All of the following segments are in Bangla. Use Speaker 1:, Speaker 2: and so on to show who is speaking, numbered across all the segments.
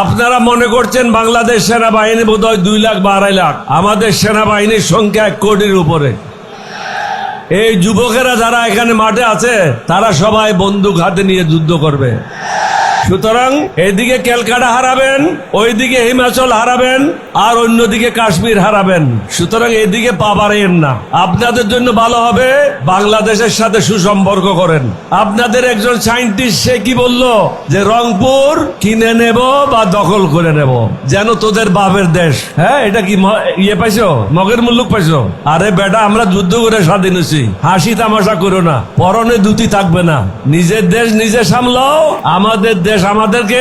Speaker 1: আপনারা মনে করছেন বাংলাদেশ সেনাবাহিনী বোধহয় 2 লাখ বা 2.5 লাখ। আমাদের সেনাবাহিনীর সংখ্যা 1 কোটির উপরে। এই যুবকেরা যারা এখানে মাঠে আছে তারা সবাই বন্দুক হাতে নিয়ে যুদ্ধ করবে। সুতরাং এদিকে ক্যালকাটা হারাবেন, ওইদিকে হিমাচল হারাবেন, আর অন্যদিকে কাশ্মীর হারাবেন। সুতরাং এদিকে পা বাড়াইয়েন না। আপনাদের জন্য ভালো হবে বাংলাদেশের সাথে সুসম্পর্ক করেন। আপনাদের একজন সায়েন্টিস্ট সে কি বলল যে রংপুর কিনে নেব বা দখল করে নেব, যেন তোদের বাপের দেশ। হ্যাঁ, এটা কি ইয়ে পাইছো, মগের মুল্লুক পাইছো? আরে বেটা, আমরা যুদ্ধ করে স্বাধীন হয়েছি, হাসি তামাশা করো না, পরনে দুটি থাকবে না। নিজের দেশ নিজে সামলাও, আমাদের দেশ আমাদেরকে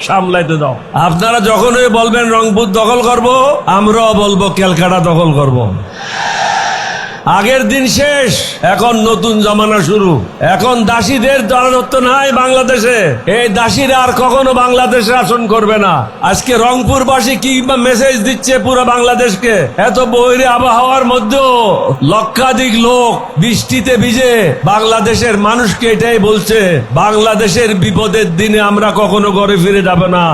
Speaker 1: সামলাইতে দাও। আপনারা যখনই বলবেন রংপুর দখল করব, আমরাও বলবো ক্যালকাটা দখল করব। আগের দিন শেষ, এখন নতুন জমানা শুরু। এখন দাসীদের রাজত্ব নাই বাংলাদেশে। এই দাসীরা আর কখনো বাংলাদেশে শাসন করবে না। আজকে রংপুরবাসী কি মেসেজ দিচ্ছে পুরো বাংলাদেশকে? এত বৈরী আবহাওয়ার মধ্যেও লক্ষাধিক লোক বৃষ্টিতে ভিজে বাংলাদেশের মানুষকে এটাই বলছে, বাংলাদেশের বিপদের দিনে আমরা কখনো ঘরে ফিরে যাব না,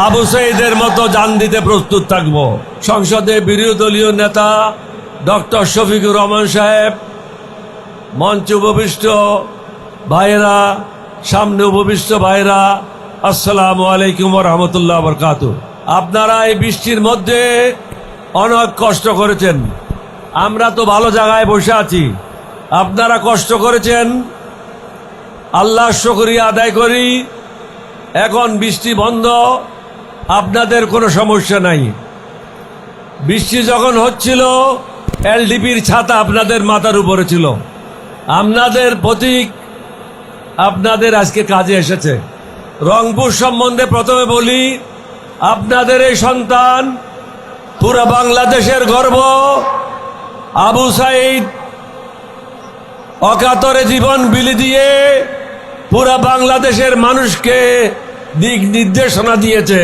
Speaker 1: আবু সাইদের মতো জান দিতে প্রস্তুত থাকব। সংসদে বিরোধী দলীয় নেতা ডক্টর শফিকুর রহমান সাহেব, মঞ্চে উপবিষ্ট ভাইরা, সামনে উপবিষ্ট ভাইরা, আসসালামু আলাইকুম ওয়া রাহমাতুল্লাহি ওয়া বারাকাতুহু। আপনারা এই বৃষ্টির মধ্যে অনেক কষ্ট করেছেন। আমরা তো ভালো জায়গায় বসে আছি, আপনারা কষ্ট করেছেন, আল্লাহর শুকরিয়া আদায় করি। এখন বৃষ্টি বন্ধ, আপনাদের কোনো সমস্যা নাই। বৃষ্টি যখন হচ্ছিল এলডিপির ছাতা আপনাদের মাথার উপরে ছিল, আপনাদের প্রতীক আপনাদের আজকে কাজে এসেছে। রংপুর সম্বন্ধে প্রথমে বলি, আপনাদের এই সন্তান পুরো বাংলাদেশের গর্ব। আবু সাইদ অকাতরে জীবন বিলি দিয়ে পুরা বাংলাদেশের মানুষকে দিক নির্দেশনা দিয়েছে,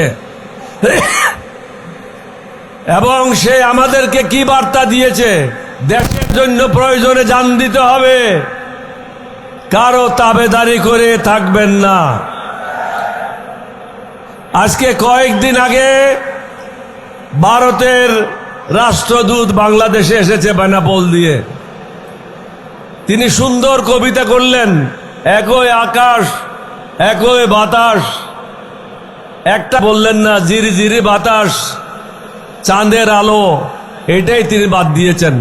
Speaker 1: এবং সে আমাদেরকে কি বার্তা দিয়েছে? দেশের জন্য প্রয়োজনে জান দিতে হবে, কারো তাবেদারি করে থাকবেন না। আজকে কয়েকদিন আগে ভারতের রাষ্ট্রদূত বাংলাদেশে এসেছে বেনাপোল দিয়ে। তিনি সুন্দর কবিতা করলেন, একই আকাশ একই বাতাস, একটা বললেন না জিরি জিরি বাতাস চাঁদের আলো, এটাই তিনি বাদ দিয়েছেন।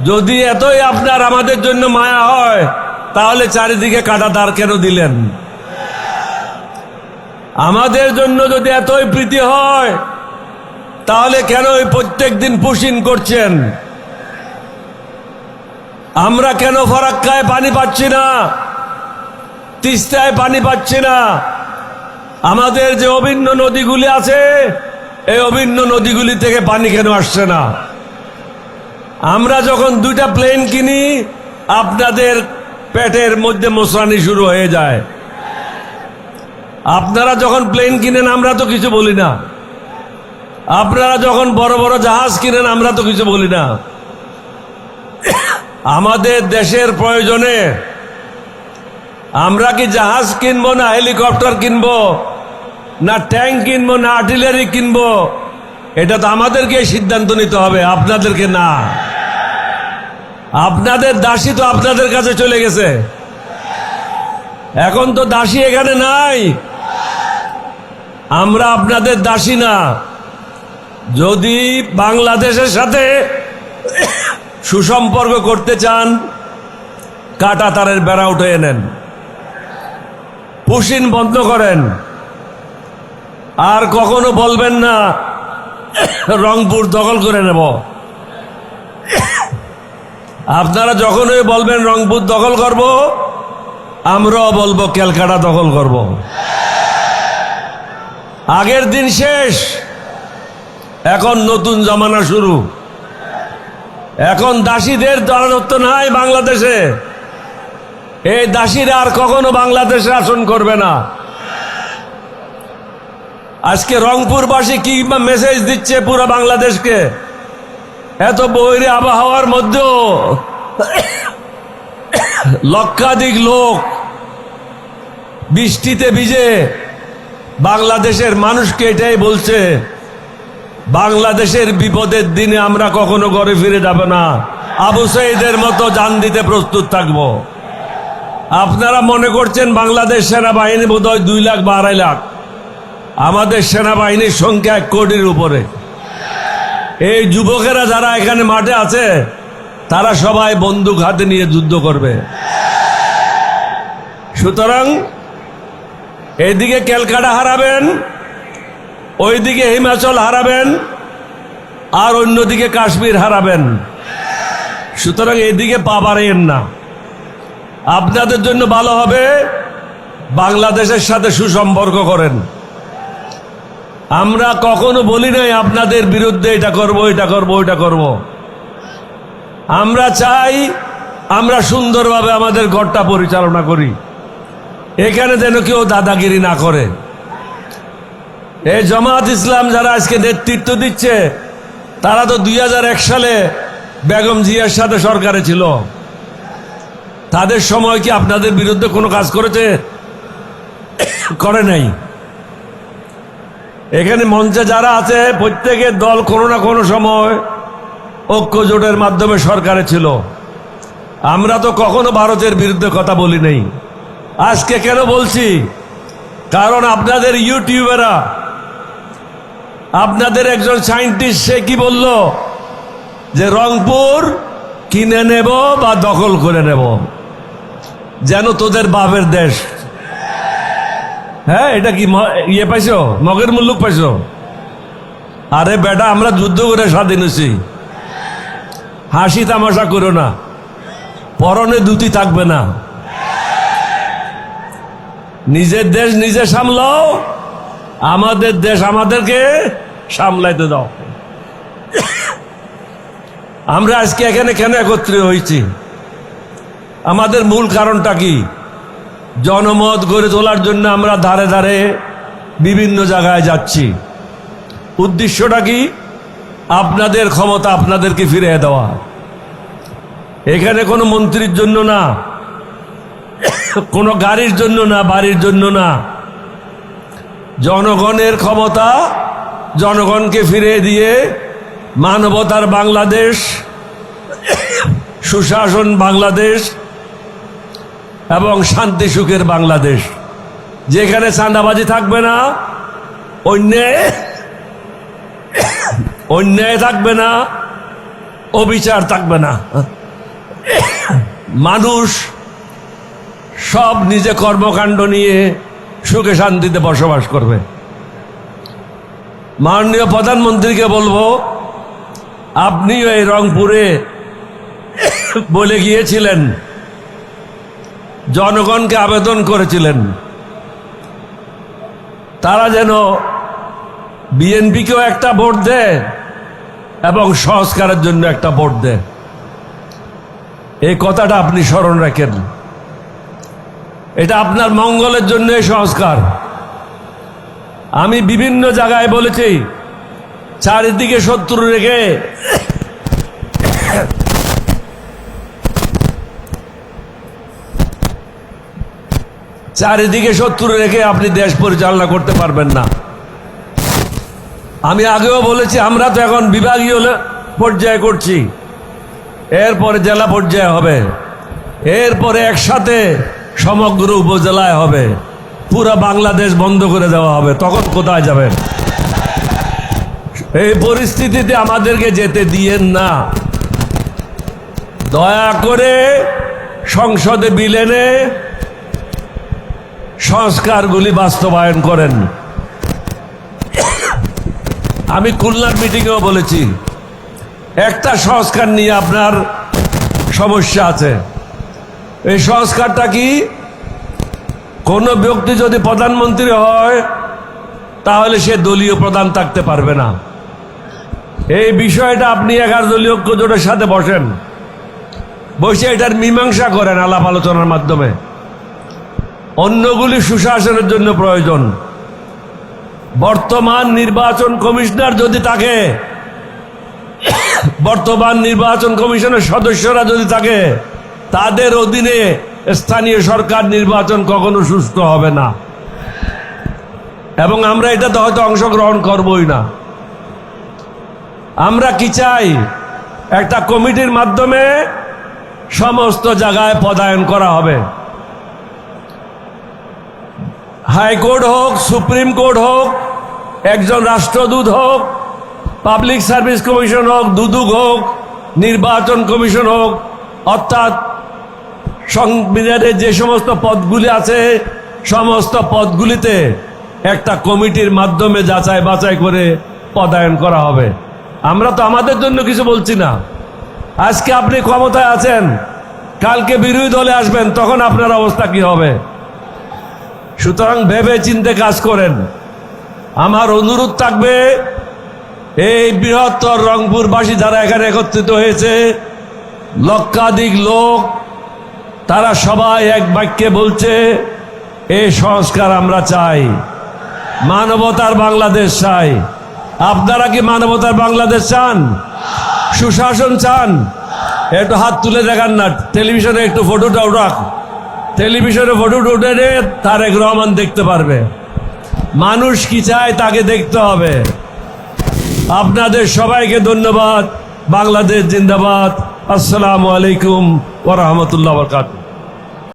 Speaker 1: যদি এতই আপনার আমাদের জন্য মায়া হয়, তাহলে চারিদিকে কাটা তার কেন দিলেন? আমাদের জন্য যদি এতই প্রীতি হয়, তাহলে কেন প্রত্যেক দিন পুশিন করছেন? আমরা কেন ফরাক্কায় পানি পাচ্ছি না, তিস্তায় পানি পাচ্ছি না? আমাদের যে অভিন্ন নদীগুলি আছে, এই অভিন্ন নদীগুলি থেকে পানি কেন আসছে না? আমরা যখন 2টা প্লেন কিনি, আপনাদের পেটের মধ্যে মোচড়ানি শুরু হয়ে যায়। আপনারা যখন প্লেন কিনেন আমরা তো কিছু বলি না, আপনারা যখন বড় বড় জাহাজ কিনেন আমরা তো কিছু বলি না। আমাদের দেশের প্রয়োজনে আমরা কি জাহাজ কিনবো, না হেলিকপ্টার কিনবো, না ট্যাঙ্ক কিনবো, না আর্টিলারি কিনবো? এটা তো আমাদেরকে সিদ্ধান্ত নিতে হবে, আপনাদেরকে না। আপনাদের দাসী তো আপনাদের কাছে চলে গেছে, এখন তো দাসী এখানে নাই। আমরা আপনাদের দাসী না। যদি বাংলাদেশের সাথে সুসম্পর্ক করতে চান, কাটা তারের বেড়া উঠে নেন, পুশিন বন্ধ করেন। আর কখনো বলবেন না রংপুর দখল করে নেব। আপনারা যখনই বলবেন রংপুর দখল করব, আমরাও বলবো ক্যালকাটা দখল করব। আগের দিন শেষ, এখন নতুন জমানা শুরু। এখন দাসীদের রাজত্ব নাই বাংলাদেশে। এই দাসীরা আর কখনো বাংলাদেশে শাসন করবে না। আজকে রংপুরবাসী কি মেসেজ দিচ্ছে পুরো বাংলাদেশকে? এত বৈরী আবহাওয়ার মধ্যেও লক্ষাধিক লোক বৃষ্টিতে ভিজে বাংলাদেশের মানুষকে এটাই বলছে, বাংলাদেশের বিপদের দিনে আমরা কখনো ঘরে ফিরে যাব না, আবু সাঈদের মতো জান দিতে প্রস্তুত থাকব। আপনারা মনে করছেন বাংলাদেশ সেনাবাহিনী বোধহয় 2 লাখ বা 2.5 লাখ, আমাদের সেনাবাহিনীর সংখ্যা 1 কোটির উপরে। এই যুবকেরা যারা এখানে মাঠে আছে তারা সবাই বন্দুক হাতে নিয়ে যুদ্ধ করবে। সুতরাং এইদিকে ক্যালকাটা হারাবেন, ওইদিকে হিমাচল হারাবেন, আর অন্যদিকে কাশ্মীর হারাবেন। সুতরাং এদিকে পা বাড়াইয়েন না। আপনাদের জন্য ভালো হবে বাংলাদেশের সাথে সুসম্পর্ক করেন। আমরা কখনো বলি নাই আপনাদের বিরুদ্ধে এটা করব, এটা করব, ওইটা করব। আমরা চাই আমরা সুন্দরভাবে আমাদের ঘরটা পরিচালনা করি, এখানে যেন কেউ দাদাগিরি না করে। এই জামাত ইসলাম যারা আজকে নেতৃত্ব দিচ্ছে তারা তো 2001 সালে বেগম জিয়ার সাথে সরকারে ছিল। তাদের সময় কি আপনাদের বিরুদ্ধে কোনো কাজ করেছে? করে নাই। এখানে মঞ্চে যারা আছে প্রত্যেকের দল কোনো না কোনো সময় ঐক্য জোটের মাধ্যমে সরকারে ছিল। আমরা তো কখনো ভারতের বিরুদ্ধে কথা বলি নাই। আজকে কেন বলছি? কারণ আপনাদের ইউটিউবেরা, আপনাদের একজন সায়েন্টিস্ট সে কি বলল যে রংপুর কিনে নেব বা দখল করে নেব, যেন তোদের বাপের দেশ। হ্যাঁ, এটা কি ইয়ে পাইছো, মগের মুল্লুক পাইছো? আরে বেটা, আমরা যুদ্ধ করে স্বাধীন হয়েছি। হাসি তামাশা করো না, পরনে দুটি থাকবে না। নিজের দেশ নিজে সামলাও, আমাদের দেশ আমাদেরকে সামলাইতে দাও। আমরা আজকে এখানে কেন একত্রিত হয়েছি? আমাদের মূল কারণটা কি? জনমত গড়ে তোলার জন্য আমরা ধারে ধারে বিভিন্ন জায়গায় যাচ্ছি। উদ্দেশ্যটা কি? আপনাদের ক্ষমতা আপনাদেরকে ফিরিয়ে দেওয়া। এখানে কোনো মন্ত্রীর জন্য না, কোনো গাড়ির জন্য না, বাড়ির জন্য না। জনগণের ক্ষমতা জনগণকে ফিরিয়ে দিয়ে মানবতার বাংলাদেশ, সুশাসন বাংলাদেশ এবং শান্তি সুখের বাংলাদেশ, যেখানে চাঁদাবাজি থাকবে না, অন্যায় থাকবে না, অবিচার থাকবে না। মানুষ সব নিজে কর্মকাণ্ড নিয়ে সুখে শান্তিতে বসবাস করবে। মাননীয় প্রধানমন্ত্রীকে বলবো, আপনিও এই রংপুরে বলে গিয়েছিলেন, জনগণকে আবেদন করেছিলেন তারা যেন বিএনপিকেও একটা ভোট দেয় এবং সংস্কারের জন্য একটা ভোট দেয়। এই কথাটা আপনি স্মরণ রাখেন। এটা আপনার মঙ্গলের জন্য সংস্কার। আমি বিভিন্ন জায়গায় বলেছি, চারিদিকে শত্রু রেখে আপনি দেশ পরিচালনা করতে পারবেন না। আমি আগেও বলেছি, আমরা তো এখন বিভাগীয় পর্যায়ে করছি, এরপরে জেলা পর্যায়ে হবে, এরপরে একসাথে সমগ্র উপজেলায় হবে, পুরো বাংলাদেশ বন্ধ করে দেওয়া হবে। তখন কোথায় যাবেন? এই পরিস্থিতিতে আমাদেরকে যেতে দিয়েন না। দয়া করে সংসদে বিল এনে সংস্কারগুলি বাস্তবায়ন করেন। আমি খুলনার মিটিংয়েও বলেছি, একটা সংস্কার নিয়ে আপনার সমস্যা আছে। এই সংস্কারটা কি? কোনো ব্যক্তি যদি প্রধানমন্ত্রী হয় তাহলে সে দলীয় প্রধান থাকতে পারবে না। এই বিষয়টা আপনি 11 দলীয় ঐক্য জোটের সাথে বসেন, বসে এটার মীমাংসা করেন আলাপ আলোচনার মাধ্যমে। অন্যগুলি সুশাসনের জন্য প্রয়োজন। বর্তমান নির্বাচন কমিশনার যদি থাকে, বর্তমান নির্বাচন কমিশনের সদস্যরা যদি থাকে, তাদের অধীনে স্থানীয় সরকার নির্বাচন কখনো সুষ্ঠু হবে না। এবং আমরা এটাতে হয়তো অংশগ্রহণ করবই না। আমরা কি চাই? একটা কমিটির মাধ্যমে সমস্ত জায়গায় পদায়ন করা হবে। হাইকোর্ট হোক, সুপ্রিম কোর্ট হোক, একজন রাষ্ট্রদূত হোক, পাবলিক সার্ভিস কমিশন হোক, দুদক হোক, নির্বাচন কমিশন হোক, অর্থাৎ সংবিধানের যে সমস্ত পদগুলি আছে সমস্ত পদগুলিতে একটা কমিটির মাধ্যমে যাচাই বাছাই করে পদায়ন করা হবে। আমরা তো আমাদের জন্য কিছু বলছি না। আজকে আপনি ক্ষমতায় আছেন, কালকে বিরোধী দলে আসবেন, তখন আপনার অবস্থা কি হবে? সুতরাং ভেবে চিন্তে কাজ করেন। আমার অনুরোধ থাকবে, এই বৃহত্তর রংপুরবাসী যারা এখানে একত্রিত হয়েছে, লক্ষাধিক লোক, তারা সবাই এক বাক্যে বলছে এই সংস্কার আমরা চাই, মানবতার বাংলাদেশ চাই। আপনারা কি মানবতার বাংলাদেশ চান? সুশাসন চান? একটু হাত তুলে দেখান না। টেলিভিশনে একটু ফটোটা উঠাক, টেলিভিশনে ফটোটা উঠে তারেক রহমান দেখতে পারবে। মানুষ কি চায় তাকে দেখতে হবে। আপনাদের সবাইকে ধন্যবাদ। বাংলাদেশ জিন্দাবাদ। আসসালামু আলাইকুম ওয়া রাহমাতুল্লাহি ওয়া বারাকাতুহু।